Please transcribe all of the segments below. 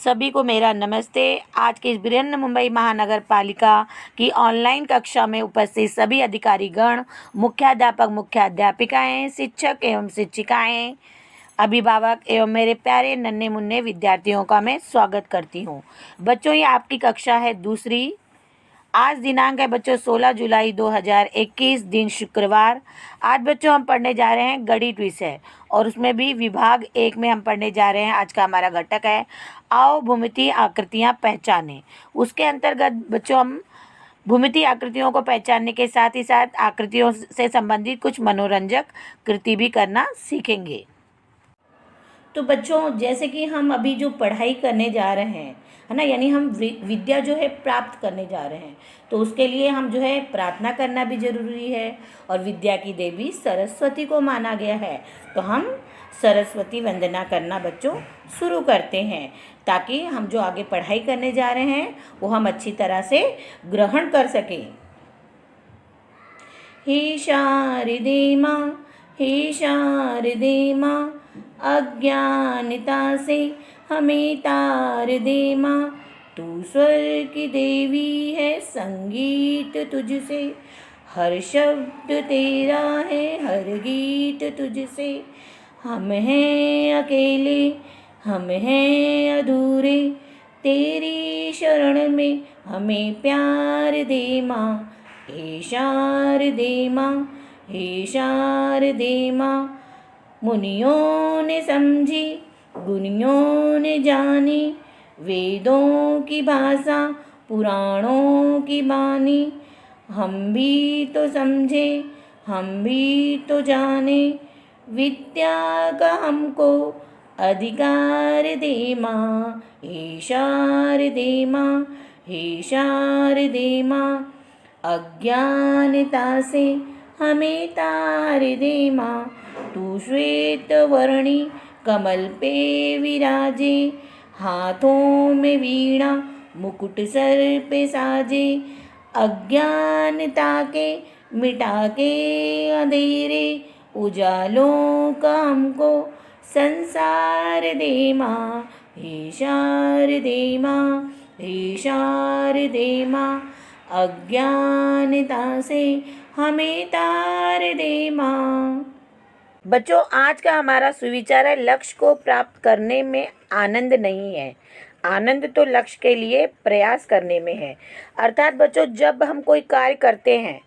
सभी को मेरा नमस्ते। आज की इस बृहन मुंबई महानगर पालिका की ऑनलाइन कक्षा में उपस्थित सभी अधिकारीगण, मुख्याध्यापक, मुख्याध्यापिकाएं, शिक्षक एवं शिक्षिकाएं, अभिभावक एवं मेरे प्यारे नन्हे मुन्ने विद्यार्थियों का मैं स्वागत करती हूं। बच्चों, ये आपकी कक्षा है दूसरी। आज दिनांक है बच्चों 16 जुलाई 2021, दिन शुक्रवार। आज बच्चों हम पढ़ने जा रहे हैं गणित विषय और उसमें भी विभाग 1 में हम पढ़ने जा रहे हैं। आज का हमारा घटक है आओ भूमितीय आकृतियां पहचानें। उसके अंतर्गत बच्चों हम भूमितीय आकृतियों को पहचानने के साथ ही साथ आकृतियों से संबंधित कुछ मनोरंजक कृति भी करना सीखेंगे। तो बच्चों, जैसे कि हम अभी जो पढ़ाई करने जा रहे हैं, है ना, यानी हम विद्या जो है प्राप्त करने जा रहे हैं, तो उसके लिए हम जो है प्रार्थना करना भी जरूरी है। और विद्या की देवी सरस्वती को माना गया है, तो हम सरस्वती वंदना करना बच्चों शुरू करते हैं, ताकि हम जो आगे पढ़ाई करने जा रहे हैं वो हम अच्छी तरह से ग्रहण कर सकें। हे शारदे माँ, हे शारदे माँ, अज्ञानता से हमें तार दे माँ। तू स्वर की देवी है, संगीत तुझसे, हर शब्द तेरा है, हर गीत तुझसे। हम हैं अकेले, हम हैं अधूरे, तेरी शरण में हमें प्यार दे माँ। हे शारदे माँ, हे शारदे माँ। मुनियों ने समझी, गुनियों ने जानी, वेदों की भाषा, पुराणों की बानी। हम भी तो समझे, हम भी तो जाने, विद्या का हमको अधिकार दे माँ। हे शारदे माँ, हे शारदे माँ। अज्ञानता से हमें तार दे माँ। तू श्वेत वर्णी कमल पे विराजे, हाथों में वीणा मुकुट सर पे साजे। अज्ञानता के मिटा के अंधेरे, उजालों का हमको संसार दे माँ। हे शारदे माँ, हे शारदे माँ। अज्ञानता से हमें तार दे माँ। बच्चों, आज का हमारा सुविचार है लक्ष्य को प्राप्त करने में आनंद नहीं है, आनंद तो लक्ष्य के लिए प्रयास करने में है। अर्थात बच्चों, जब हम कोई कार्य करते हैं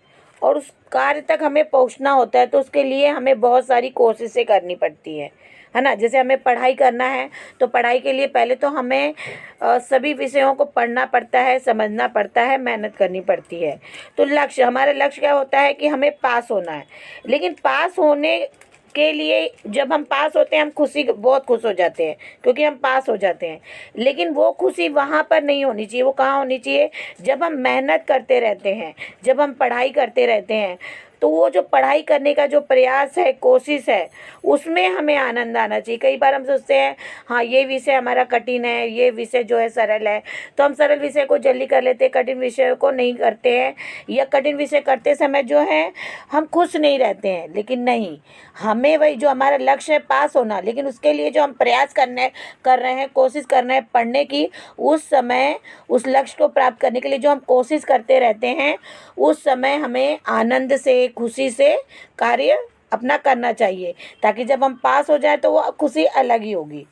और उस कार्य तक हमें पहुंचना होता है, तो उसके लिए हमें बहुत सारी कोशिशें करनी पड़ती है ना। जैसे हमें पढ़ाई करना है, तो पढ़ाई के लिए पहले तो हमें सभी विषयों को पढ़ना पड़ता है, समझना पड़ता है, मेहनत करनी पड़ती है। तो लक्ष्य, हमारा लक्ष्य क्या होता है कि हमें पास होना है। लेकिन पास होने के लिए जब हम पास होते हैं, हम बहुत खुश हो जाते हैं क्योंकि हम पास हो जाते हैं। लेकिन वो खुशी वहाँ पर नहीं होनी चाहिए। वो कहाँ होनी चाहिए? जब हम मेहनत करते रहते हैं, जब हम पढ़ाई करते रहते हैं, तो वो जो पढ़ाई करने का जो प्रयास है, कोशिश है, उसमें हमें आनंद आना चाहिए। कई बार हम सोचते हैं हाँ ये विषय हमारा कठिन है, ये विषय जो है सरल है, तो हम सरल विषय को जल्दी कर लेते हैं, कठिन विषय को नहीं करते हैं, या कठिन विषय करते समय जो है हम खुश नहीं रहते हैं। लेकिन नहीं, हमें वही जो हमारा लक्ष्य है पास होना, लेकिन उसके लिए जो हम प्रयास कर रहे हैं, कोशिश कर रहे हैं पढ़ने की, उस समय उस लक्ष्य को प्राप्त करने के लिए जो हम कोशिश करते रहते हैं, उस समय हमें आनंद से, खुशी से कार्य अपना करना चाहिए, ताकि जब हम पास हो जाए तो वो खुशी अलग ही होगी।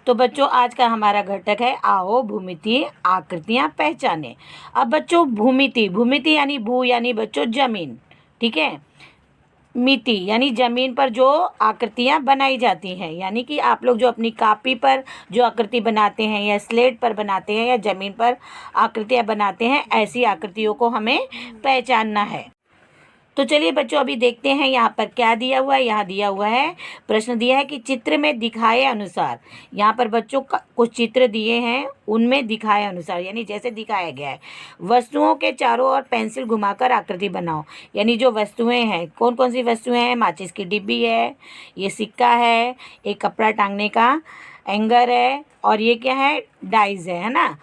तो बच्चों, आज का हमारा घटक है आओ भूमितीय आकृतियां पहचाने। अब बच्चों, भूमिति यानी भू यानी बच्चों जमीन, ठीक है। मिति यानी जमीन पर जो आकृतियां बनाई जाती हैं, यानी कि आप लोग जो अपनी कॉपी पर जो आकृति बनाते हैं, या स्लेट पर बनाते हैं, या जमीन पर आकृतियां बनाते हैं, ऐसी आकृतियों को हमें पहचानना है। तो चलिए बच्चों, अभी देखते हैं यहाँ पर क्या दिया हुआ है। यहाँ दिया हुआ है, प्रश्न दिया है कि चित्र में दिखाए अनुसार। यहाँ पर बच्चों कुछ चित्र दिए हैं, उनमें दिखाए अनुसार यानी जैसे दिखाया गया है, वस्तुओं के चारों ओर पेंसिल घुमाकर आकृति बनाओ। यानी जो वस्तुएं हैं, कौन कौन सी वस्तुएं हैं? माचिस की डिब्बी है, ये सिक्का है, एक कपड़ा टांगने का एंगर है, और ये क्या है? डाइज है ना।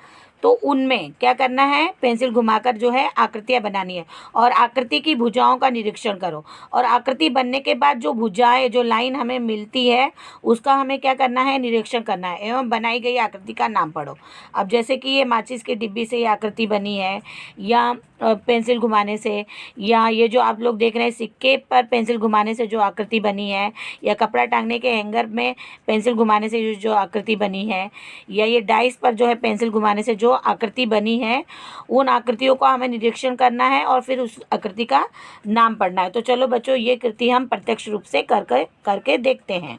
तो उनमें क्या करना है, पेंसिल घुमाकर जो है आकृतियाँ बनानी है और आकृति की भुजाओं का निरीक्षण करो। और आकृति बनने के बाद जो भुजाएं, जो लाइन हमें मिलती है उसका हमें क्या करना है, निरीक्षण करना है एवं बनाई गई आकृति का नाम पढ़ो। अब जैसे कि ये माचिस की डिब्बी से ये आकृति बनी है, या पेंसिल घुमाने से, या ये जो आप लोग देख रहे हैं सिक्के पर पेंसिल घुमाने से जो आकृति बनी है, या कपड़ा टांगने के हैंगर में पेंसिल घुमाने से जो आकृति बनी है, या ये डाइस पर जो है पेंसिल घुमाने से जो आकृति बनी है, उन आकृतियों का हमें निरीक्षण करना है और फिर उस आकृति का नाम पढ़ना है। तो चलो बच्चों, ये कृति हम प्रत्यक्ष रूप से करके देखते हैं।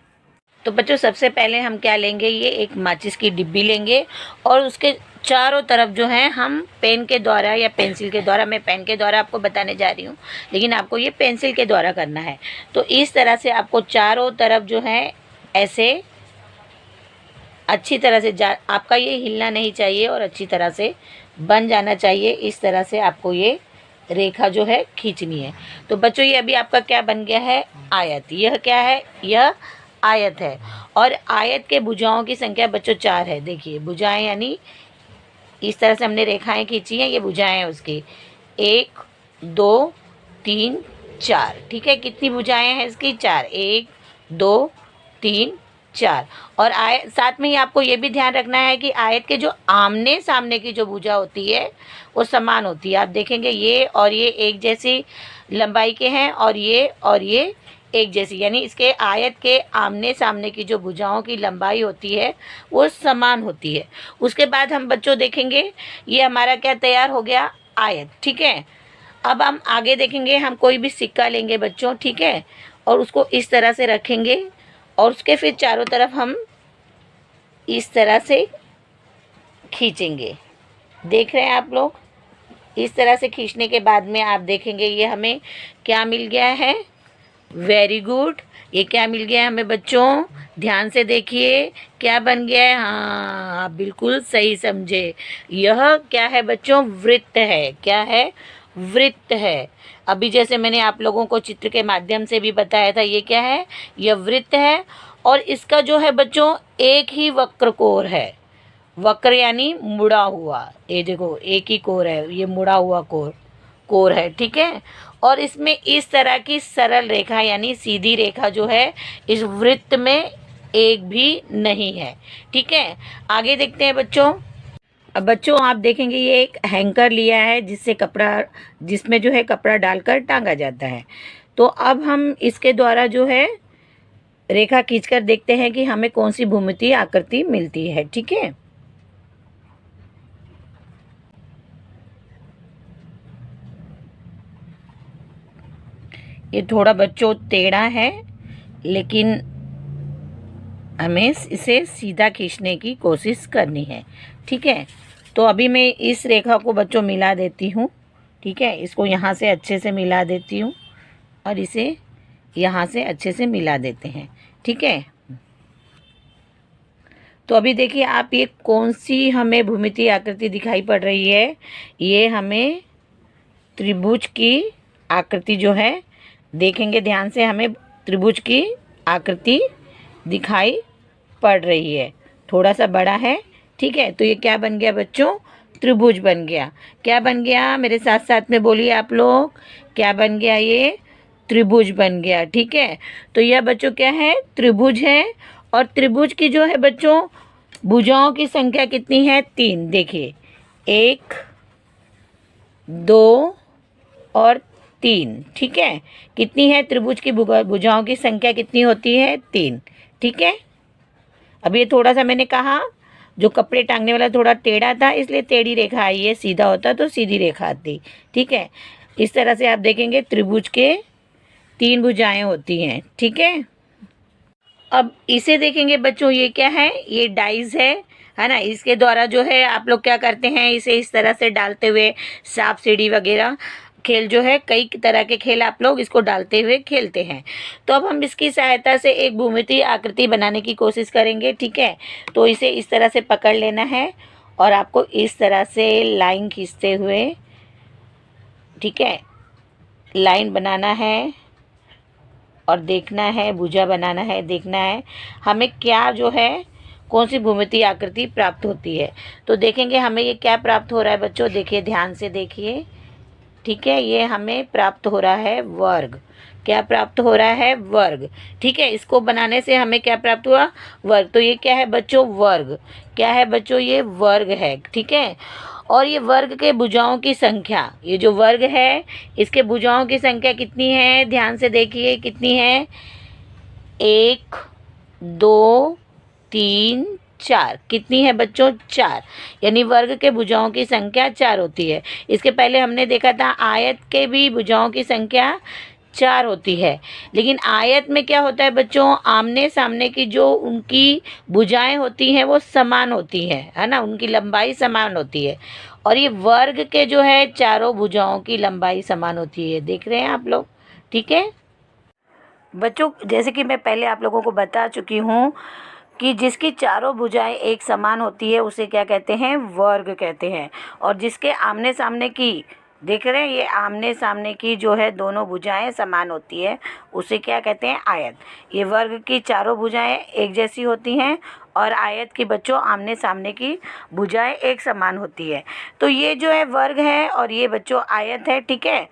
तो बच्चों, सबसे पहले हम क्या लेंगे, ये एक माचिस की डिब्बी लेंगे और उसके चारों तरफ जो है हम पेन के द्वारा या पेंसिल के द्वारा, मैं पेन के द्वारा आपको बताने जा रही हूँ लेकिन आपको ये पेंसिल के द्वारा करना है। तो इस तरह से आपको चारों तरफ जो है ऐसे अच्छी तरह से आपका ये हिलना नहीं चाहिए और अच्छी तरह से बन जाना चाहिए। इस तरह से आपको ये रेखा जो है खींचनी है। तो बच्चों, ये अभी आपका क्या बन गया है, आयत। यह क्या है, यह आयत है और आयत के भुजाओं की संख्या बच्चों 4 है। देखिए भुजाएं, यानी इस तरह से हमने रेखाएं खींची हैं, ये भुजाएं हैं उसकी 1 2 3 4। ठीक है, कितनी भुजाएं हैं इसकी, 4, 1 2 3 4। और साथ में ही आपको ये भी ध्यान रखना है कि आयत के जो आमने सामने की जो भुजा होती है वो समान होती है। आप देखेंगे ये और ये एक जैसी लंबाई के हैं और ये एक जैसी, यानी इसके आयत के आमने सामने की जो भुजाओं की लंबाई होती है वो समान होती है। उसके बाद हम बच्चों देखेंगे, ये हमारा क्या तैयार हो गया, आयत। ठीक है, अब हम आगे देखेंगे, हम कोई भी सिक्का लेंगे बच्चों, ठीक है, और उसको इस तरह से रखेंगे और उसके फिर चारों तरफ हम इस तरह से खींचेंगे। देख रहे हैं आप लोग, इस तरह से खींचने के बाद में आप देखेंगे ये हमें क्या मिल गया है, वेरी गुड। ये क्या मिल गया है हमें बच्चों, ध्यान से देखिए क्या बन गया है। हाँ, आप बिल्कुल सही समझे। यह क्या है बच्चों, वृत्त है। क्या है, वृत्त है। अभी जैसे मैंने आप लोगों को चित्र के माध्यम से भी बताया था, ये क्या है, यह वृत्त है और इसका जो है बच्चों एक ही वक्र कोर है। वक्र यानी मुड़ा हुआ, ये देखो एक ही कोर है, ये मुड़ा हुआ कोर है। ठीक है, और इसमें इस तरह की सरल रेखा यानी सीधी रेखा जो है इस वृत्त में एक भी नहीं है। ठीक है, आगे देखते हैं बच्चों। अब बच्चों आप देखेंगे ये एक हैंकर लिया है जिसमें जो है कपड़ा डालकर टांगा जाता है। तो अब हम इसके द्वारा जो है रेखा खींचकर देखते हैं कि हमें कौन सी भूमितीय आकृति मिलती है। ठीक है, ये थोड़ा बच्चों टेढ़ा है लेकिन हमें इसे सीधा खींचने की कोशिश करनी है। ठीक है, तो अभी मैं इस रेखा को बच्चों मिला देती हूँ। ठीक है, इसको यहाँ से अच्छे से मिला देती हूँ और इसे यहाँ से अच्छे से मिला देते हैं। ठीक है, तो अभी देखिए आप, ये कौन सी हमें भूमितीय आकृति दिखाई पड़ रही है, ये हमें त्रिभुज की आकृति जो है, देखेंगे ध्यान से, हमें त्रिभुज की आकृति दिखाई पड़ रही है, थोड़ा सा बड़ा है। ठीक है, तो ये क्या बन गया बच्चों, त्रिभुज बन गया। क्या बन गया, मेरे साथ साथ में बोलिए आप लोग, क्या बन गया, ये त्रिभुज बन गया। ठीक है, तो यह बच्चों क्या है, त्रिभुज है और त्रिभुज की जो है बच्चों भुजाओं की संख्या कितनी है, 3। देखिए 1 2 और 3। ठीक है, कितनी है त्रिभुज की भुजाओं की संख्या कितनी होती है, 3। ठीक है, अब ये थोड़ा सा मैंने कहा जो कपड़े टांगने वाला थोड़ा टेढ़ा था इसलिए टेढ़ी रेखा आई है, सीधा होता तो सीधी रेखा आती। ठीक है, इस तरह से आप देखेंगे त्रिभुज के 3 भुजाएं होती हैं। ठीक है, अब इसे देखेंगे बच्चों, ये क्या है, ये डाइस है ना। इसके द्वारा जो है आप लोग क्या करते हैं, इसे इस तरह से डालते हुए सांप सीढ़ी वगैरह खेल जो है, कई तरह के खेल आप लोग इसको डालते हुए खेलते हैं। तो अब हम इसकी सहायता से एक भूमितीय आकृति बनाने की कोशिश करेंगे। ठीक है, तो इसे इस तरह से पकड़ लेना है और आपको इस तरह से लाइन खींचते हुए, ठीक है, लाइन बनाना है और देखना है, भुजा बनाना है, देखना है हमें क्या जो है कौन सी भूमितीय आकृति प्राप्त होती है। तो देखेंगे हमें ये क्या प्राप्त हो रहा है बच्चों, देखिए ध्यान से देखिए, ठीक है। ये हमें प्राप्त हो रहा है वर्ग। क्या प्राप्त हो रहा है, वर्ग, ठीक है। इसको बनाने से हमें क्या प्राप्त हुआ, वर्ग। तो ये क्या है बच्चों, वर्ग। क्या है बच्चों, ये वर्ग है, ठीक है। और ये वर्ग के भुजाओं की संख्या, ये जो वर्ग है इसके भुजाओं की संख्या कितनी है, ध्यान से देखिए कितनी है, 1 2 3 4। कितनी है बच्चों, 4। यानी वर्ग के भुजाओं की संख्या 4 होती है। इसके पहले हमने देखा था आयत के भी भुजाओं की संख्या 4 होती है, लेकिन आयत में क्या होता है बच्चों, आमने सामने की जो उनकी भुजाएं होती हैं वो समान होती हैं, है ना, उनकी लंबाई समान होती है। और ये वर्ग के जो है चारों भुजाओं की लंबाई समान होती है, देख रहे हैं आप लोग, ठीक है बच्चों। जैसे कि मैं पहले आप लोगों को बता चुकी हूँ कि जिसकी चारों भुजाएं एक समान होती है उसे क्या कहते हैं, वर्ग कहते हैं। और जिसके आमने सामने की, देख रहे हैं, ये आमने सामने की जो है दोनों भुजाएं समान होती है उसे क्या कहते हैं, आयत। ये वर्ग की चारों भुजाएं एक जैसी होती हैं और आयत की बच्चों आमने सामने की भुजाएं एक समान होती है। तो ये जो है वर्ग है और ये बच्चों आयत है, ठीक है।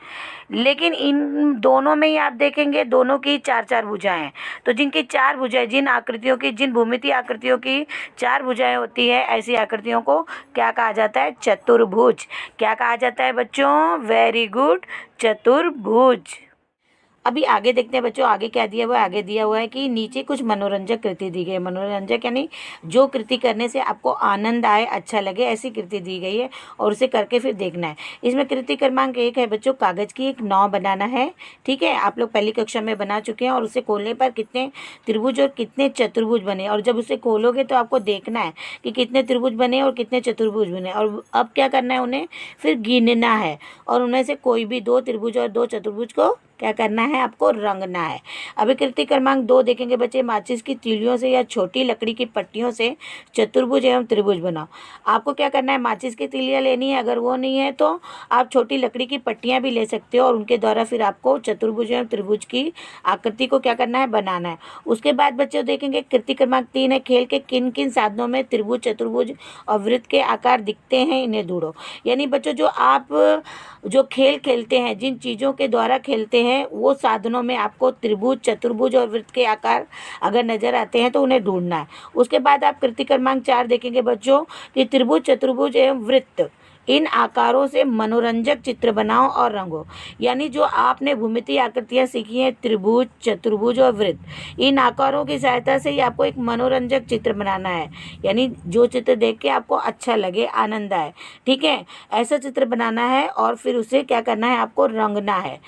लेकिन इन दोनों में ही आप देखेंगे दोनों की 4-4 भुजाएं हैं। तो जिनकी 4 भुजाएं, जिन आकृतियों की, जिन भूमितीय आकृतियों की 4 भुजाएं होती है, ऐसी आकृतियों को क्या कहा जाता है, चतुर्भुज। क्या कहा जाता है बच्चों, वेरी गुड, चतुर्भुज। अभी आगे देखते हैं बच्चों, आगे क्या दिया हुआ है। आगे दिया हुआ है कि नीचे कुछ मनोरंजक कृति दी गई है। मनोरंजक यानी जो कृति करने से आपको आनंद आए, अच्छा लगे, ऐसी कृति दी गई है और उसे करके फिर देखना है। इसमें कृति क्रमांक 1 है बच्चों, कागज़ की एक नाव बनाना है, ठीक है। आप लोग पहली कक्षा में बना चुके हैं। और उसे खोलने पर कितने त्रिभुज और कितने चतुर्भुज बने, और जब उसे खोलोगे तो आपको देखना है कि कितने त्रिभुज बने और कितने चतुर्भुज बने। और अब क्या करना है, उन्हें फिर गिनना है और उनमें से कोई भी 2 त्रिभुज और 2 चतुर्भुज को क्या करना है, आपको रंगना है। अभी कृति क्रमांक 2 देखेंगे बच्चे, माचिस की तीलियों से या छोटी लकड़ी की पट्टियों से चतुर्भुज एवं त्रिभुज बनाओ। आपको क्या करना है, माचिस की तीलियाँ लेनी है, अगर वो नहीं है तो आप छोटी लकड़ी की पट्टियाँ भी ले सकते हो और उनके द्वारा फिर आपको चतुर्भुज एवं त्रिभुज की आकृति को क्या करना है, बनाना है। उसके बाद बच्चे देखेंगे कृति क्रमांक 3 है, खेल के किन किन साधनों में त्रिभुज, चतुर्भुज और वृत्त के आकार दिखते हैं, इन्हें ढूंढो। यानी बच्चों जो आप जो खेल खेलते हैं, जिन चीज़ों के द्वारा खेलते हैं वो साधनों में आपको त्रिभुज, चतुर्भुज और वृत्त के आकार अगर नजर आते हैं तो उन्हें ढूंढना है। उसके बाद आप कृति क्रमांक 4 देखेंगे बच्चों कि त्रिभुज, चतुर्भुज एवं वृत्त, इन आकारों से मनोरंजक चित्र बनाओ और रंगो। यानी जो आपने भूमितीय आकृतियाँ सीखी हैं, त्रिभुज, चतुर्भुज और वृत्त, इन आकारों की सहायता से ही आपको एक मनोरंजक चित्र बनाना है। यानी जो चित्र देख के आपको अच्छा लगे, आनंद आए, ठीक है, ऐसा चित्र बनाना है और फिर उसे क्या करना है, आपको रंगना है।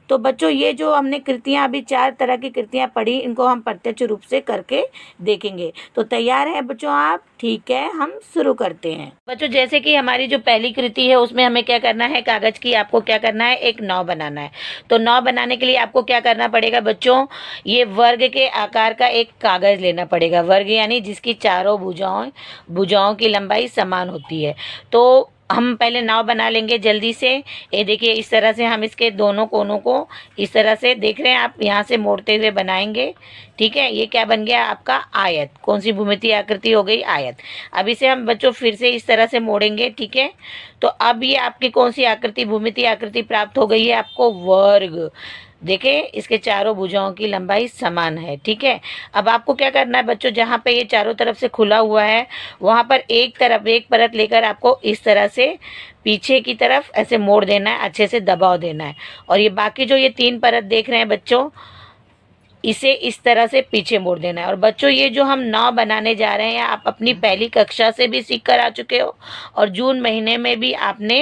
तो बच्चों ये जो हमने कृतियाँ, अभी 4 तरह की कृतियाँ पढ़ी, इनको हम प्रत्यक्ष रूप से करके देखेंगे। तो तैयार हैं बच्चों आप, ठीक है, हम शुरू करते हैं। बच्चों जैसे कि हमारी जो पहली कृति है उसमें हमें क्या करना है, कागज की आपको क्या करना है, एक नाव बनाना है। तो नाव बनाने के लिए आपको क्या करना पड़ेगा बच्चों, ये वर्ग के आकार का एक कागज लेना पड़ेगा। वर्ग यानी जिसकी चारों भुजाओं की लंबाई समान होती है। तो हम पहले नाव बना लेंगे जल्दी से। ये देखिए इस तरह से हम इसके दोनों कोनों को इस तरह से, देख रहे हैं आप, यहाँ से मोड़ते हुए बनाएंगे, ठीक है। ये क्या बन गया आपका, आयत। कौन सी भूमितीय आकृति हो गई, आयत। अब इसे हम बच्चों फिर से इस तरह से मोड़ेंगे, ठीक है। तो अब ये आपकी कौन सी आकृति, भूमितीय आकृति प्राप्त हो गई है, आपको वर्ग। देखिए इसके चारों भुजाओं की लंबाई समान है, ठीक है। अब आपको क्या करना है बच्चों, जहाँ पे ये चारों तरफ से खुला हुआ है वहाँ पर एक परत लेकर आपको इस तरह से पीछे की तरफ ऐसे मोड़ देना है, अच्छे से दबाव देना है। और ये बाकी जो ये 3 परत देख रहे हैं बच्चों, इसे इस तरह से पीछे मोड़ देना है। और बच्चों ये जो हम नाव बनाने जा रहे हैं, आप अपनी पहली कक्षा से भी सीख कर आ चुके हो और जून महीने में भी आपने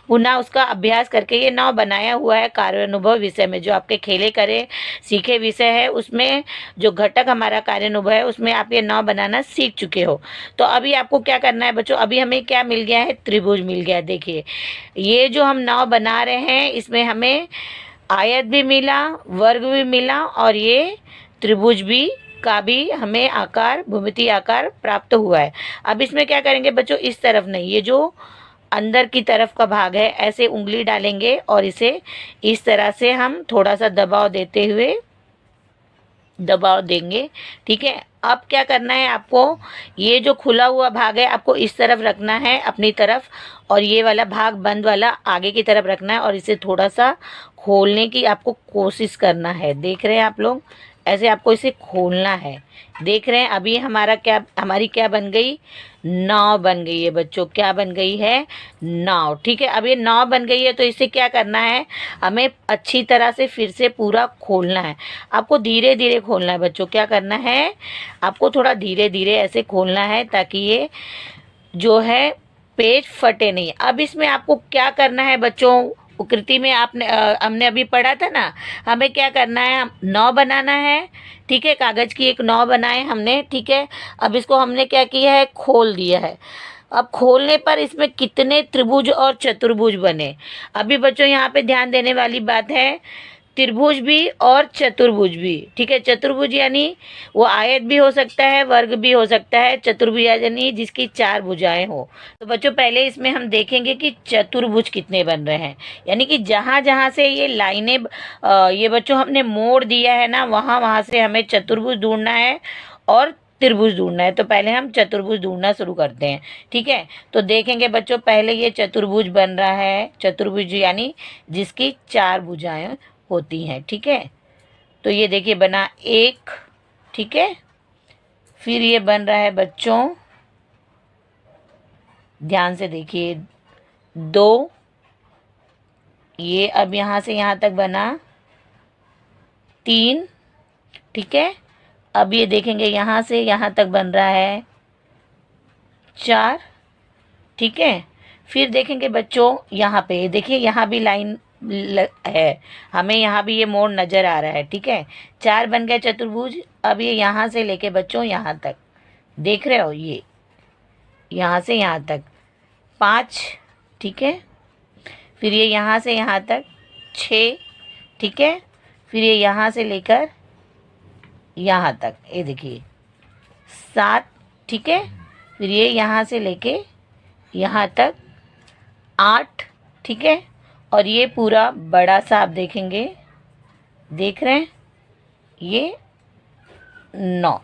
पुनः उसका अभ्यास करके ये नाव बनाया हुआ है। कार्यानुभव विषय में जो आपके खेले करे सीखे विषय है, उसमें जो घटक हमारा कार्यानुभव है उसमें आप ये नाव बनाना सीख चुके हो। तो अभी आपको क्या करना है बच्चों, अभी हमें क्या मिल गया है, त्रिभुज मिल गया है। देखिए ये जो हम नाव बना रहे हैं इसमें हमें आयत भी मिला, वर्ग भी मिला और ये त्रिभुज भी का भी हमें आकार, भूमितीय आकार प्राप्त हुआ है। अब इसमें क्या करेंगे बच्चों, इस तरफ नहीं, ये जो अंदर की तरफ का भाग है ऐसे उंगली डालेंगे और इसे इस तरह से हम थोड़ा सा दबाव देते हुए दबाव देंगे। ठीक है, अब क्या करना है आपको, ये जो खुला हुआ भाग है आपको इस तरफ रखना है अपनी तरफ, और ये वाला भाग बंद वाला आगे की तरफ रखना है, और इसे थोड़ा सा खोलने की आपको कोशिश करना है। देख रहे हैं आप लोग, ऐसे आपको इसे खोलना है। देख रहे हैं, अभी हमारी क्या बन गई, नाव बन गई है बच्चों। क्या बन गई है, नाव। ठीक है, अब ये नाव बन गई है तो इसे क्या करना है, हमें अच्छी तरह से फिर से पूरा खोलना है। आपको धीरे धीरे खोलना है बच्चों। क्या करना है, आपको थोड़ा धीरे धीरे ऐसे खोलना है ताकि ये जो है पेज फटे नहीं। अब इसमें आपको क्या करना है बच्चों, उकृति में हमने अभी पढ़ा था ना, हमें क्या करना है, नाव बनाना है। ठीक है, कागज की एक नाव बनाए हमने। ठीक है, अब इसको हमने क्या किया है, खोल दिया है। अब खोलने पर इसमें कितने त्रिभुज और चतुर्भुज बने। अभी बच्चों यहाँ पे ध्यान देने वाली बात है, त्रिभुज भी और चतुर्भुज भी। ठीक है, चतुर्भुज यानी वो आयत भी हो सकता है, वर्ग भी हो सकता है। चतुर्भुज यानी जिसकी 4 भुजाएं हो। तो बच्चों पहले इसमें हम देखेंगे कि चतुर्भुज कितने बन रहे हैं, यानी कि जहाँ जहाँ से ये लाइनें ये बच्चों हमने मोड़ दिया है ना, वहाँ वहाँ से हमें चतुर्भुज ढूंढना है और त्रिभुज ढूंढना है। तो पहले हम चतुर्भुज ढूंढना शुरू करते हैं। ठीक है, तो देखेंगे बच्चों, पहले ये चतुर्भुज बन रहा है। चतुर्भुज यानी जिसकी 4 भुजाएं होती हैं। ठीक है, तो ये देखिए बना 1। ठीक है, फिर ये बन रहा है बच्चों, ध्यान से देखिए, 2। ये अब यहाँ से यहाँ तक बना 3। ठीक है, अब ये देखेंगे यहाँ से यहाँ तक बन रहा है 4। ठीक है, फिर देखेंगे बच्चों यहाँ पे, देखिए यहाँ भी लाइन है, हमें यहाँ भी ये मोड़ नज़र आ रहा है। ठीक है, 4 बन गए चतुर्भुज। अब ये यहाँ से लेके बच्चों यहाँ तक, देख रहे हो, ये यहाँ से यहाँ तक 5। ठीक है, फिर ये यहाँ से यहाँ तक 6। ठीक है, फिर ये यहाँ से लेकर यहाँ तक, ये देखिए 7। ठीक है, फिर ये यहाँ से लेके यहाँ तक 8। ठीक है, और ये पूरा बड़ा सा आप देखेंगे, देख रहे हैं, ये 9।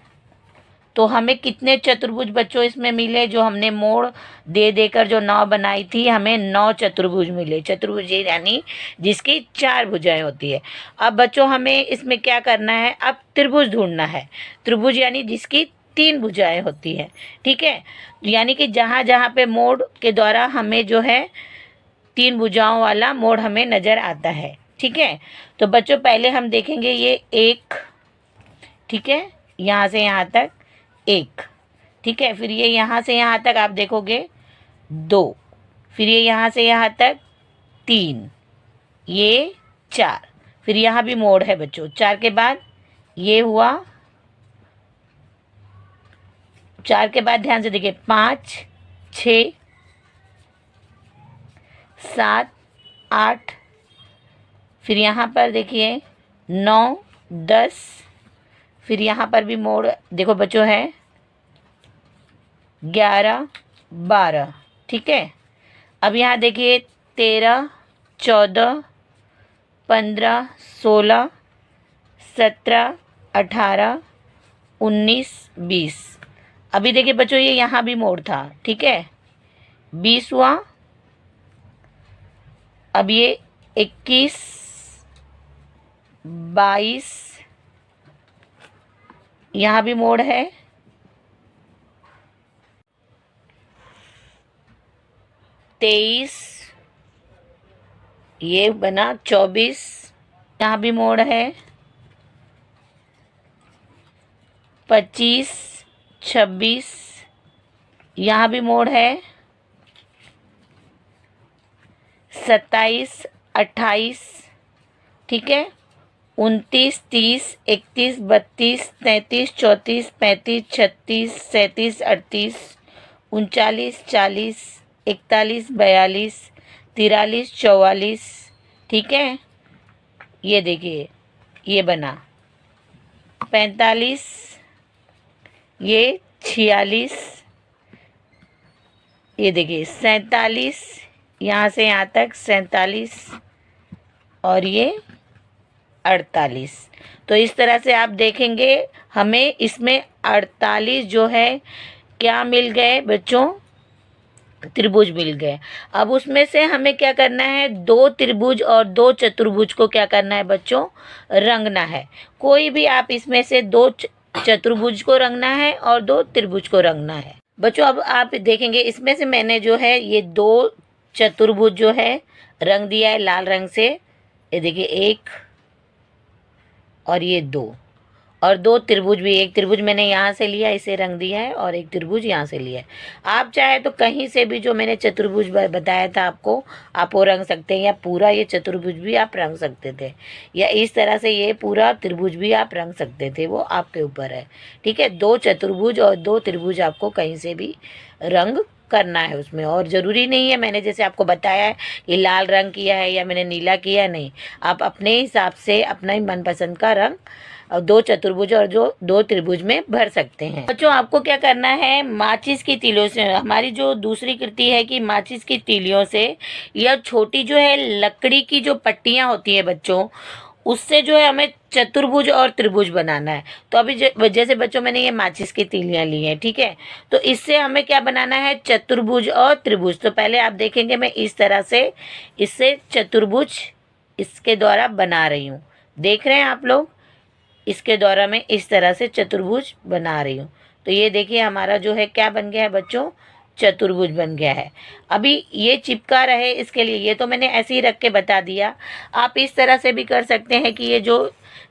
तो हमें कितने चतुर्भुज बच्चों इसमें मिले, जो हमने मोड़ दे देकर जो 9 बनाई थी, हमें 9 चतुर्भुज मिले। चतुर्भुज यानी जिसकी 4 भुजाएं होती है। अब बच्चों हमें इसमें क्या करना है, अब त्रिभुज ढूंढना है। त्रिभुज यानी जिसकी 3 भुजाएं होती है। ठीक है, यानी कि जहाँ जहाँ पे मोड़ के द्वारा हमें जो है 3 भुजाओं वाला मोड़ हमें नज़र आता है। ठीक है, तो बच्चों पहले हम देखेंगे ये 1। ठीक है, यहाँ से यहाँ तक 1। ठीक है, फिर ये यहाँ से यहाँ तक आप देखोगे 2। फिर ये यहाँ से यहाँ तक 3, ये 4। फिर यहाँ भी मोड़ है बच्चों, 4 के बाद ये हुआ, 4 के बाद ध्यान से देखिए 5, 6, 7, 8। फिर यहाँ पर देखिए 9, 10। फिर यहाँ पर भी मोड़ देखो बच्चों है 11, 12। ठीक है, अब यहाँ देखिए 13, 14, 15, 16, 17, 18, 19, 20। अभी देखिए बच्चों ये यहाँ भी मोड़ था। ठीक है, 20 हुआ। अब ये 21, 22, यहाँ भी मोड़ है, 23, ये बना 24, यहाँ भी मोड़ है, 25, 26, यहाँ भी मोड़ है, 27, 28। ठीक है, 29, 30, 31, 32, 33, 34, 35, 36, 37, 38, 39, 40, 41, 42, 43, 44। ठीक है, ये देखिए ये बना 45, ये 46, ये देखिए 47, यहाँ से यहाँ तक 47, और ये 48। तो इस तरह से आप देखेंगे हमें इसमें 48 जो है क्या मिल गए बच्चों, त्रिभुज मिल गए। अब उसमें से हमें क्या करना है, 2 त्रिभुज और 2 चतुर्भुज को क्या करना है बच्चों, रंगना है। कोई भी आप इसमें से 2 चतुर्भुज को रंगना है और 2 त्रिभुज को रंगना है बच्चों। अब आप देखेंगे इसमें से मैंने जो है ये 2 चतुर्भुज जो है रंग दिया है लाल रंग से। ये देखिए 1 और ये 2, और 2 त्रिभुज भी, एक त्रिभुज मैंने यहाँ से लिया इसे रंग दिया है और एक त्रिभुज यहाँ से लिया है। आप चाहे तो कहीं से भी जो मैंने चतुर्भुज बताया था आपको, आप वो रंग सकते हैं, या पूरा ये चतुर्भुज भी आप रंग सकते थे, या इस तरह से ये पूरा त्रिभुज भी आप रंग सकते थे, वो आपके ऊपर है। ठीक है, 2 चतुर्भुज और 2 त्रिभुज आपको कहीं से भी रंग करना है उसमें, और ज़रूरी नहीं है मैंने जैसे आपको बताया है कि लाल रंग किया है या मैंने नीला किया है, नहीं, आप अपने हिसाब से अपना ही मनपसंद का रंग और 2 चतुर्भुज और जो 2 त्रिभुज में भर सकते हैं। बच्चों आपको क्या करना है, माचिस की तीलियों से, हमारी जो दूसरी कृति है कि माचिस की तीलियों से या छोटी जो है लकड़ी की जो पट्टियां होती है बच्चों, उससे जो है हमें चतुर्भुज और त्रिभुज बनाना है। तो अभी जैसे बच्चों मैंने ये माचिस की तीलियां ली हैं, ठीक है, तो इससे हमें क्या बनाना है, चतुर्भुज और त्रिभुज। तो पहले आप देखेंगे मैं इस तरह से इससे चतुर्भुज इसके द्वारा बना रही हूँ, देख रहे हैं आप लोग, इसके द्वारा मैं इस तरह से चतुर्भुज बना रही हूँ। तो ये देखिए हमारा जो है क्या बन गया है बच्चों, चतुर्भुज बन गया है। अभी ये चिपका रहे इसके लिए, ये तो मैंने ऐसे ही रख के बता दिया, आप इस तरह से भी कर सकते हैं कि ये जो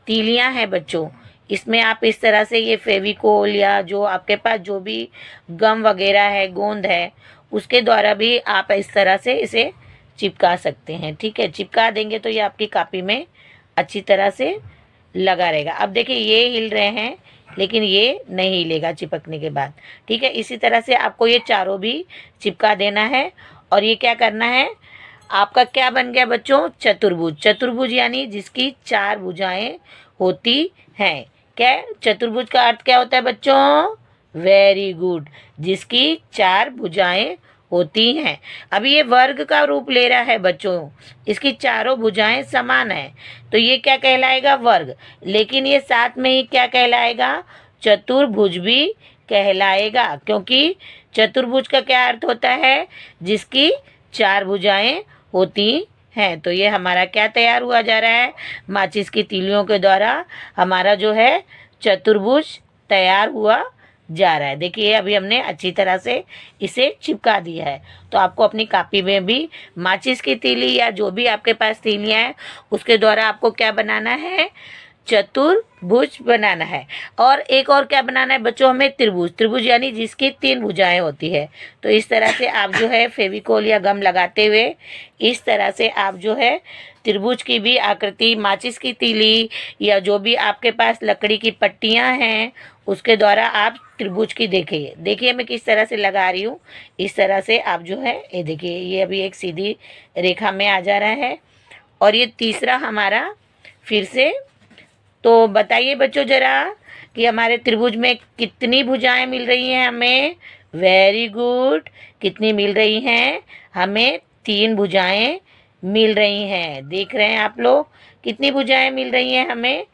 तीलियां हैं बच्चों, इसमें आप इस तरह से ये फेविकोल या जो आपके पास जो भी गम वगैरह है, गोंद है, उसके द्वारा भी आप इस तरह से इसे चिपका सकते हैं। ठीक है, चिपका देंगे तो ये आपकी कॉपी में अच्छी तरह से लगा रहेगा। अब देखिए ये हिल रहे हैं लेकिन ये नहीं हिलेगा चिपकने के बाद। ठीक है, इसी तरह से आपको ये चारों भी चिपका देना है। और ये क्या करना है, आपका क्या बन गया बच्चों, चतुर्भुज। चतुर्भुज यानी जिसकी 4 भुजाएं होती हैं। क्या चतुर्भुज का अर्थ क्या होता है बच्चों, वेरी गुड, जिसकी 4 भुजाएं होती हैं। अभी ये वर्ग का रूप ले रहा है बच्चों, इसकी चारों भुजाएं समान है, तो ये क्या कहलाएगा, वर्ग। लेकिन ये साथ में ही क्या कहलाएगा, चतुर्भुज भी कहलाएगा, क्योंकि चतुर्भुज का क्या अर्थ होता है, जिसकी 4 भुजाएं होती हैं। तो ये हमारा क्या तैयार हुआ जा रहा है, माचिस की तीलियों के द्वारा हमारा जो है चतुर्भुज तैयार हुआ जा रहा है। देखिए अभी हमने अच्छी तरह से इसे चिपका दिया है। तो आपको अपनी कॉपी में भी माचिस की तीली या जो भी आपके पास तीलियां हैं उसके द्वारा आपको क्या बनाना है, चतुर्भुज बनाना है। और एक और क्या बनाना है बच्चों, हमें त्रिभुज। त्रिभुज यानी जिसकी 3 भुजाएं होती है। तो इस तरह से आप जो है फेविकोल या गम लगाते हुए इस तरह से आप जो है त्रिभुज की भी आकृति, माचिस की तीली या जो भी आपके पास लकड़ी की पट्टियां हैं उसके द्वारा आप त्रिभुज की देखिए मैं किस तरह से लगा रही हूँ। इस तरह से आप जो है ये देखिए, ये अभी एक सीधी रेखा में आ जा रहा है। और ये तीसरा हमारा फिर से, तो बताइए बच्चों ज़रा कि हमारे त्रिभुज में कितनी भुजाएं मिल रही हैं हमें, वेरी गुड, कितनी मिल रही हैं हमें, 3 भुजाएं मिल रही हैं। देख रहे हैं आप लोग, कितनी भुजाएं मिल रही हैं हमें,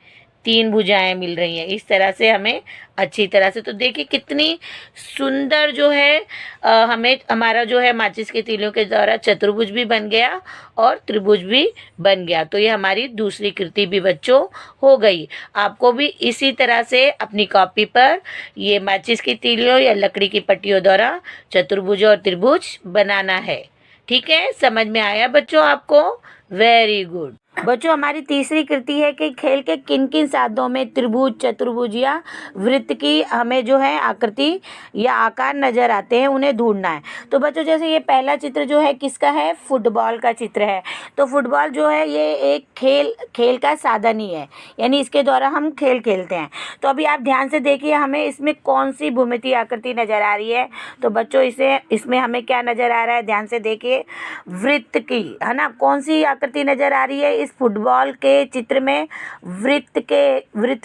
3 भुजाएं मिल रही हैं। इस तरह से हमें अच्छी तरह से, तो देखिए कितनी सुंदर जो है हमें हमारा जो है माचिस की तीलियों के द्वारा चतुर्भुज भी बन गया और त्रिभुज भी बन गया। तो ये हमारी दूसरी कृति भी बच्चों हो गई। आपको भी इसी तरह से अपनी कॉपी पर ये माचिस की तीलियों या लकड़ी की पट्टियों द्वारा चतुर्भुज और त्रिभुज बनाना है। ठीक है, समझ में आया बच्चों आपको, वेरी गुड। बच्चों हमारी तीसरी कृति है कि खेल के किन किन साधनों में त्रिभुज, चतुर्भुज या वृत्त की हमें जो है आकृति या आकार नजर आते हैं, उन्हें ढूंढना है। तो बच्चों जैसे ये पहला चित्र जो है किसका है, फुटबॉल का चित्र है। तो फुटबॉल जो है ये एक खेल का साधन ही है, यानी इसके द्वारा हम खेल खेलते हैं। तो अभी आप ध्यान से देखिए हमें इसमें कौन सी भूमितीय आकृति नजर आ रही है। तो बच्चों इसमें हमें क्या नजर आ रहा है, ध्यान से देखिए, वृत्त की, है ना, कौन सी आकृति नजर आ रही है, इस फुटबॉल के चित्र में वृत्त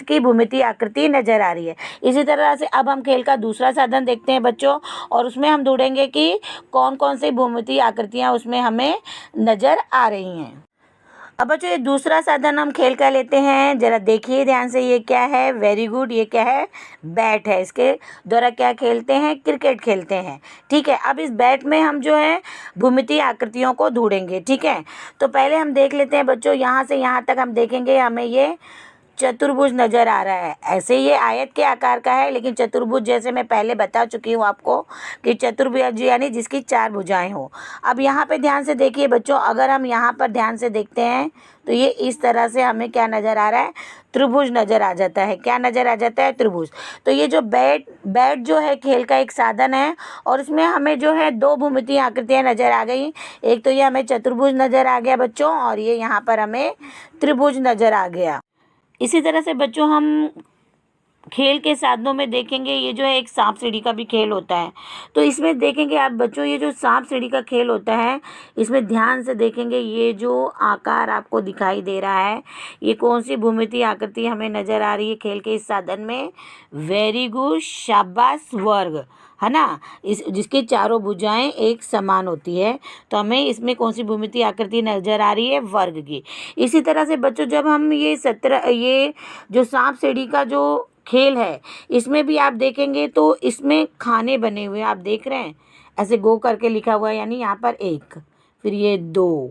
की भूमितीय आकृति नजर आ रही है। इसी तरह से अब हम खेल का दूसरा साधन देखते हैं बच्चों, और उसमें हम ढूंढेंगे कि कौन कौन सी भूमितीय आकृतियां उसमें हमें नजर आ रही हैं। अब बच्चों ये दूसरा साधन हम खेल का लेते हैं, जरा देखिए ध्यान से, ये क्या है, वेरी गुड, ये क्या है, बैट है। इसके द्वारा क्या खेलते हैं, क्रिकेट खेलते हैं। ठीक है, अब इस बैट में हम जो है भूमितीय आकृतियों को ढूंढेंगे। ठीक है, तो पहले हम देख लेते हैं बच्चों, यहाँ से यहाँ तक हम देखेंगे, हमें ये चतुर्भुज नज़र आ रहा है। ऐसे ये आयत के आकार का है, लेकिन चतुर्भुज जैसे मैं पहले बता चुकी हूँ आपको कि चतुर्भुज यानी जिसकी 4 भुजाएं हो। अब यहाँ पे ध्यान से देखिए बच्चों, अगर हम यहाँ पर ध्यान से देखते हैं तो ये इस तरह से हमें क्या नज़र आ रहा है, त्रिभुज नज़र आ जाता है। क्या नज़र आ जाता है, त्रिभुज। तो ये जो बैट जो है खेल का एक साधन है, और इसमें हमें जो है 2 भूमितीय आकृतियाँ नज़र आ गई। एक तो ये हमें चतुर्भुज नज़र आ गया बच्चों, और ये यहाँ पर हमें त्रिभुज नज़र आ गया। इसी तरह से बच्चों हम खेल के साधनों में देखेंगे, ये जो है एक सांप सीढ़ी का भी खेल होता है। तो इसमें देखेंगे आप बच्चों, ये जो सांप सीढ़ी का खेल होता है, इसमें ध्यान से देखेंगे, ये जो आकार आपको दिखाई दे रहा है, ये कौन सी भूमितीय आकृति हमें नज़र आ रही है खेल के इस साधन में, वेरी गुड, शाबाश, वर्ग, है ना। इस जिसकी चारों भुजाएं एक समान होती है, तो हमें इसमें कौन सी भूमितीय आकृति नज़र आ रही है, वर्ग की। इसी तरह से बच्चों जब हम ये जो सांप सीढ़ी का जो खेल है, इसमें भी आप देखेंगे तो इसमें खाने बने हुए आप देख रहे हैं, ऐसे गो करके लिखा हुआ है, यानी यहाँ पर 1, फिर ये 2,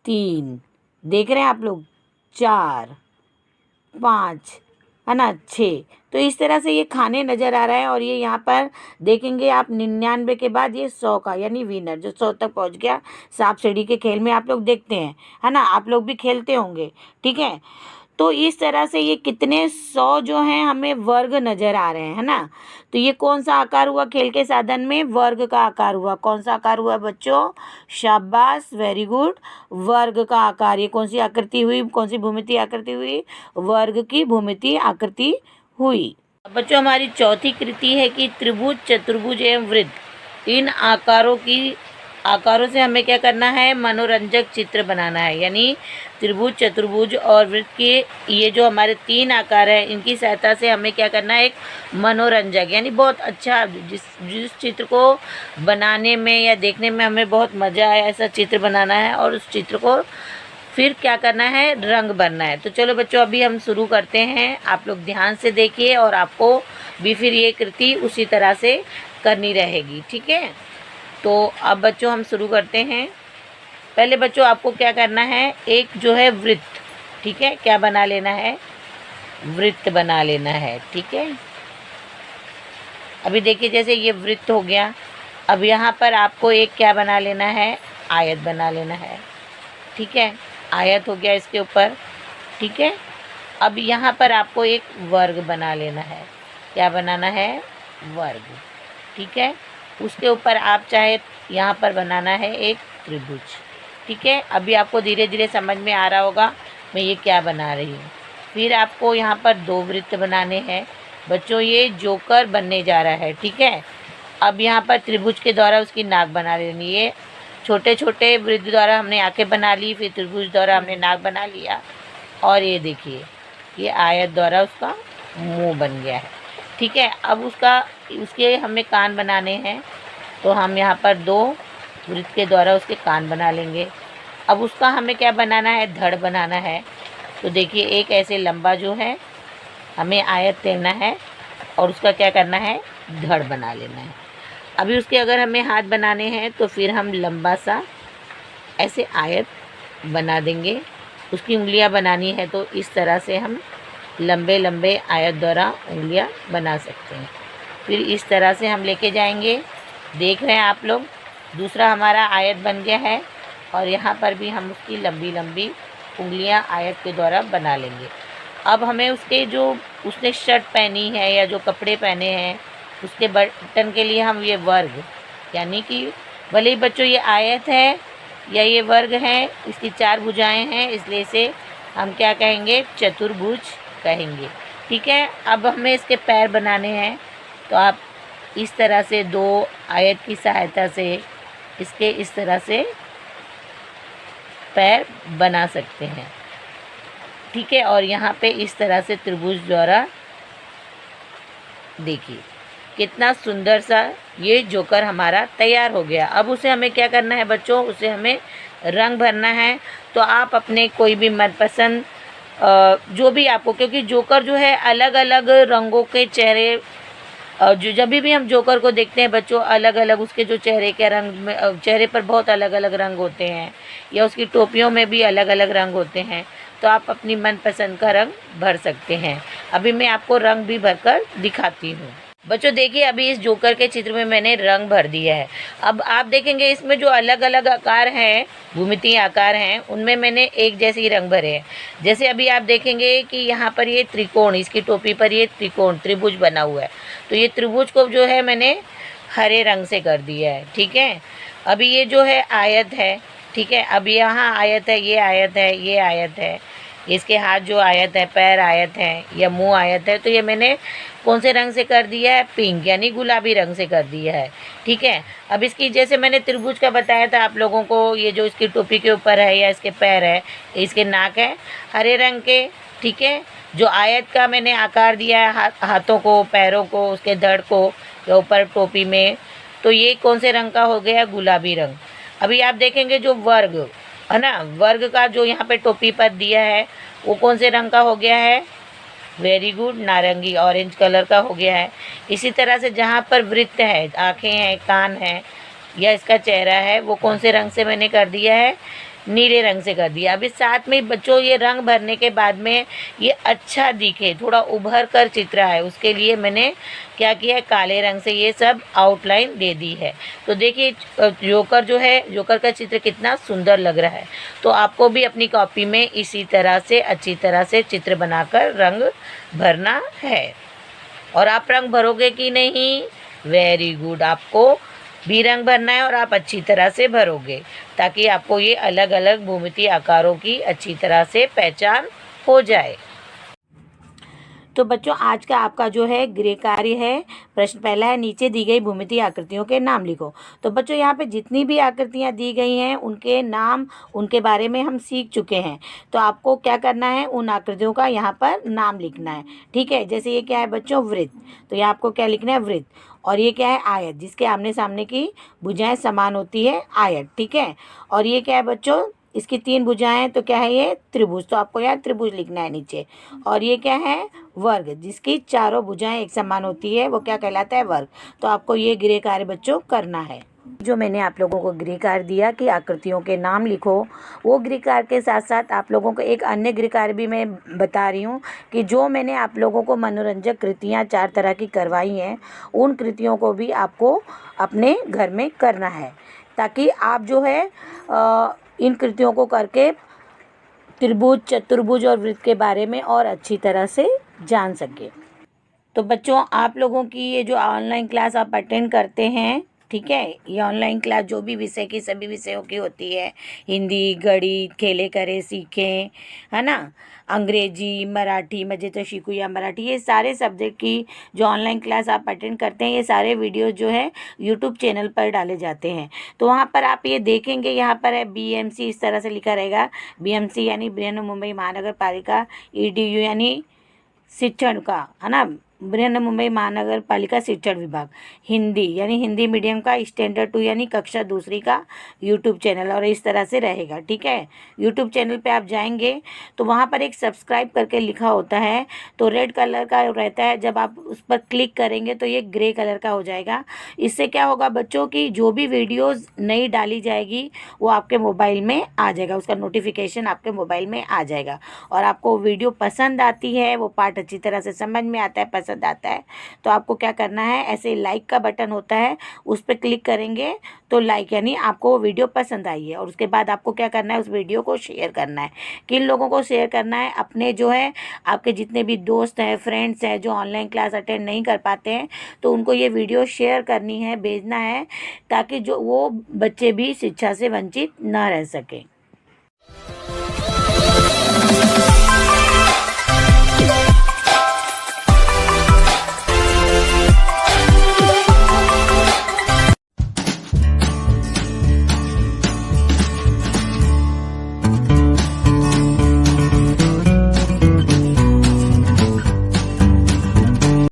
3, देख रहे हैं आप लोग, 4, 5, है ना, 6। तो इस तरह से ये खाने नज़र आ रहा है, और ये यहाँ पर देखेंगे आप 99 के बाद ये 100 का, यानी विनर जो 100 तक पहुँच गया सांप सीढ़ी के खेल में, आप लोग देखते हैं, है ना, आप लोग भी खेलते होंगे। ठीक है, तो इस तरह से ये कितने 100 जो हैं हमें वर्ग नज़र आ रहे हैं, है ना। तो ये कौन सा आकार हुआ खेल के साधन में, वर्ग का आकार हुआ। कौन सा आकार हुआ बच्चों, शाबाश, वेरी गुड, वर्ग का आकार। ये कौन सी आकृति हुई, कौन सी भूमितीय आकृति हुई, वर्ग की भूमितीय आकृति हुई। अब बच्चों हमारी चौथी कृति है कि त्रिभुज, चतुर्भुज एवं वृत्त, इन आकारों से हमें क्या करना है, मनोरंजक चित्र बनाना है। यानी त्रिभुज, चतुर्भुज और वृत्त के ये जो हमारे 3 आकार हैं, इनकी सहायता से हमें क्या करना है, एक मनोरंजक यानी बहुत अच्छा, जिस चित्र को बनाने में या देखने में हमें बहुत मज़ा आए, ऐसा चित्र बनाना है, और उस चित्र को फिर क्या करना है, रंग भरना है। तो चलो बच्चों अभी हम शुरू करते हैं, आप लोग ध्यान से देखिए, और आपको भी फिर ये कृति उसी तरह से करनी रहेगी। ठीक है, तो अब बच्चों हम शुरू करते हैं। पहले बच्चों आपको क्या करना है, एक जो है वृत्त, ठीक है, क्या बना लेना है, वृत्त बना लेना है। ठीक है, अभी देखिए जैसे ये वृत्त हो गया, अब यहाँ पर आपको एक क्या बना लेना है, आयत बना लेना है। ठीक है, आयत हो गया इसके ऊपर। ठीक है, अब यहाँ पर आपको एक वर्ग बना लेना है। क्या बनाना है, वर्ग। ठीक है, उसके ऊपर आप चाहे यहाँ पर बनाना है एक त्रिभुज। ठीक है, अभी आपको धीरे धीरे समझ में आ रहा होगा मैं ये क्या बना रही हूँ। फिर आपको यहाँ पर 2 वृत्त बनाने हैं बच्चों, ये जोकर बनने जा रहा है। ठीक है, अब यहाँ पर त्रिभुज के द्वारा उसकी नाक बना लेनी है। छोटे छोटे वृत्त द्वारा हमने आंखें बना ली, फिर त्रिभुज द्वारा हमने नाक बना लिया, और ये देखिए ये आयत द्वारा उसका मुंह बन गया है। ठीक है, अब उसके हमें कान बनाने हैं, तो हम यहाँ पर 2 वृत्त के द्वारा उसके कान बना लेंगे। अब उसका हमें क्या बनाना है, धड़ बनाना है। तो देखिए एक ऐसे लंबा जो है हमें आयत लेना है, और उसका क्या करना है, धड़ बना लेना है। अभी उसके अगर हमें हाथ बनाने हैं तो फिर हम लंबा सा ऐसे आयत बना देंगे। उसकी उंगलियां बनानी है तो इस तरह से हम लंबे लंबे आयत द्वारा उंगलियां बना सकते हैं। फिर इस तरह से हम लेके जाएंगे, देख रहे हैं आप लोग, दूसरा हमारा आयत बन गया है, और यहाँ पर भी हम उसकी लंबी लंबी उंगलियां आयत के द्वारा बना लेंगे। अब हमें उसके जो उसने शर्ट पहनी है या जो कपड़े पहने हैं उसके बटन के लिए हम ये वर्ग, यानी कि भले ही बच्चों ये आयत है या ये वर्ग है, इसकी 4 भुजाएं हैं, इसलिए से हम क्या कहेंगे, चतुर्भुज कहेंगे। ठीक है, अब हमें इसके पैर बनाने हैं, तो आप इस तरह से 2 आयत की सहायता से इसके इस तरह से पैर बना सकते हैं। ठीक है, और यहाँ पे इस तरह से त्रिभुज द्वारा देखिए कितना सुंदर सा ये जोकर हमारा तैयार हो गया। अब उसे हमें क्या करना है बच्चों, उसे हमें रंग भरना है। तो आप अपने कोई भी मनपसंद जो भी आपको, क्योंकि जोकर जो है अलग अलग रंगों के चेहरे, जो जब भी हम जोकर को देखते हैं बच्चों, अलग अलग उसके जो चेहरे के रंग में, चेहरे पर बहुत अलग अलग रंग होते हैं, या उसकी टोपियों में भी अलग अलग रंग होते हैं। तो आप अपनी मनपसंद का रंग भर सकते हैं। अभी मैं आपको रंग भी भरकर दिखाती हूँ। बच्चों देखिए, अभी इस जोकर के चित्र में मैंने रंग भर दिया है। अब आप देखेंगे इसमें जो अलग अलग आकार हैं, भूमितीय आकार हैं, उनमें मैंने एक जैसे ही रंग भरे हैं। जैसे अभी आप देखेंगे कि यहाँ पर ये त्रिकोण, इसकी टोपी पर ये त्रिकोण त्रिभुज बना हुआ है। तो ये त्रिभुज को जो है मैंने हरे रंग से कर दिया है, ठीक है। अभी ये जो है आयत है, ठीक है। अब यहाँ आयत है, ये आयत है, ये आयत है, इसके हाथ जो आयत है, पैर आयत है, या मुंह आयत है। तो ये मैंने कौन से रंग से कर दिया है, पिंक यानी गुलाबी रंग से कर दिया है, ठीक है। अब इसकी, जैसे मैंने त्रिभुज का बताया था आप लोगों को, ये जो इसकी टोपी के ऊपर है या इसके पैर है, इसके नाक है हरे रंग के, ठीक है। जो आयत का मैंने आकार दिया है हाथों को, पैरों को, उसके धड़ को, या ऊपर टोपी में, तो ये कौन से रंग का हो गया, गुलाबी रंग। अभी आप देखेंगे जो वर्ग है ना, वर्ग का जो यहाँ पे टोपी पर दिया है वो कौन से रंग का हो गया है, वेरी गुड, नारंगी ऑरेंज कलर का हो गया है। इसी तरह से जहाँ पर वृत्त है, आँखें हैं, कान है, या इसका चेहरा है, वो कौन से रंग से मैंने कर दिया है, नीले रंग से कर दिया। अभी साथ में बच्चों ये रंग भरने के बाद में ये अच्छा दिखे, थोड़ा उभर कर चित्र आए, उसके लिए मैंने क्या किया है, काले रंग से ये सब आउटलाइन दे दी है। तो देखिए जोकर जो है, जोकर का चित्र कितना सुंदर लग रहा है। तो आपको भी अपनी कॉपी में इसी तरह से अच्छी तरह से चित्र बनाकर रंग भरना है। और आप रंग भरोगे कि नहीं, वेरी गुड, आपको भी रंग भरना है और आप अच्छी तरह से भरोगे, ताकि आपको ये अलग अलग भूमितीय आकारों की अच्छी तरह से पहचान हो जाए। तो बच्चों आज का आपका जो है गृह कार्य है, प्रश्न पहला है, नीचे दी गई भूमितीय आकृतियों के नाम लिखो। तो बच्चों यहाँ पे जितनी भी आकृतियाँ दी गई हैं उनके नाम, उनके बारे में हम सीख चुके हैं। तो आपको क्या करना है, उन आकृतियों का यहाँ पर नाम लिखना है, ठीक है। जैसे ये क्या है बच्चों, वृत्त, तो यहाँ आपको क्या लिखना है, वृत्त। और ये क्या है, आयत, जिसके आमने सामने की भुजाएं समान होती है, आयत, ठीक है। और ये क्या है बच्चों, इसकी 3 भुजाएं, तो क्या है ये, त्रिभुज, तो आपको यहाँ त्रिभुज लिखना है नीचे। और ये क्या है, वर्ग, जिसकी चारों भुजाएं एक समान होती है, वो क्या कहलाता है, वर्ग। तो आपको ये गृह कार्य बच्चों करना है। जो मैंने आप लोगों को गृह कार्य दिया कि आकृतियों के नाम लिखो, वो गृह कार्य के साथ साथ आप लोगों को एक अन्य गृह कार्य भी मैं बता रही हूँ कि जो मैंने आप लोगों को मनोरंजक कृतियाँ 4 तरह की करवाई हैं, उन कृतियों को भी आपको अपने घर में करना है, ताकि आप जो है इन कृतियों को करके त्रिभुज, चतुर्भुज और वृत्त के बारे में और अच्छी तरह से जान सके। तो बच्चों आप लोगों की ये जो ऑनलाइन क्लास आप अटेंड करते हैं, ठीक है, ये ऑनलाइन क्लास जो भी विषय की, सभी विषयों की होती है, हिंदी, गणित, खेले करे सीखें, है ना, अंग्रेजी, मराठी, मजे तो सीखो या मराठी, ये सारे सब्जेक्ट की जो ऑनलाइन क्लास आप अटेंड करते हैं, ये सारे वीडियो जो है यूट्यूब चैनल पर डाले जाते हैं। तो वहाँ पर आप ये देखेंगे, यहाँ पर है BMC, इस तरह से लिखा रहेगा, BMC यानी बृहन मुंबई महानगर पालिका, EDU यानी शिक्षण का, है ना, बृहन मुंबई महानगर पालिका शिक्षण विभाग, हिंदी यानी हिंदी मीडियम का, स्टैंडर्ड 2 यानी कक्षा दूसरी का यूट्यूब चैनल, और इस तरह से रहेगा, ठीक है। यूट्यूब चैनल पे आप जाएंगे तो वहाँ पर एक सब्सक्राइब करके लिखा होता है, तो रेड कलर का रहता है, जब आप उस पर क्लिक करेंगे तो ये ग्रे कलर का हो जाएगा। इससे क्या होगा बच्चों की जो भी वीडियोज़ नई डाली जाएगी वो आपके मोबाइल में आ जाएगा, उसका नोटिफिकेशन आपके मोबाइल में आ जाएगा। और आपको वीडियो पसंद आती है, वो पार्ट अच्छी तरह से समझ में आता है, पसंद आता है, तो आपको क्या करना है, ऐसे लाइक का बटन होता है, उस पर क्लिक करेंगे तो लाइक यानी आपको वीडियो पसंद आई है। और उसके बाद आपको क्या करना है, उस वीडियो को शेयर करना है। किन लोगों को शेयर करना है, अपने जो है आपके जितने भी दोस्त हैं, फ्रेंड्स हैं, जो ऑनलाइन क्लास अटेंड नहीं कर पाते हैं, तो उनको ये वीडियो शेयर करनी है, भेजना है, ताकि जो वो बच्चे भी शिक्षा से वंचित ना रह सकें।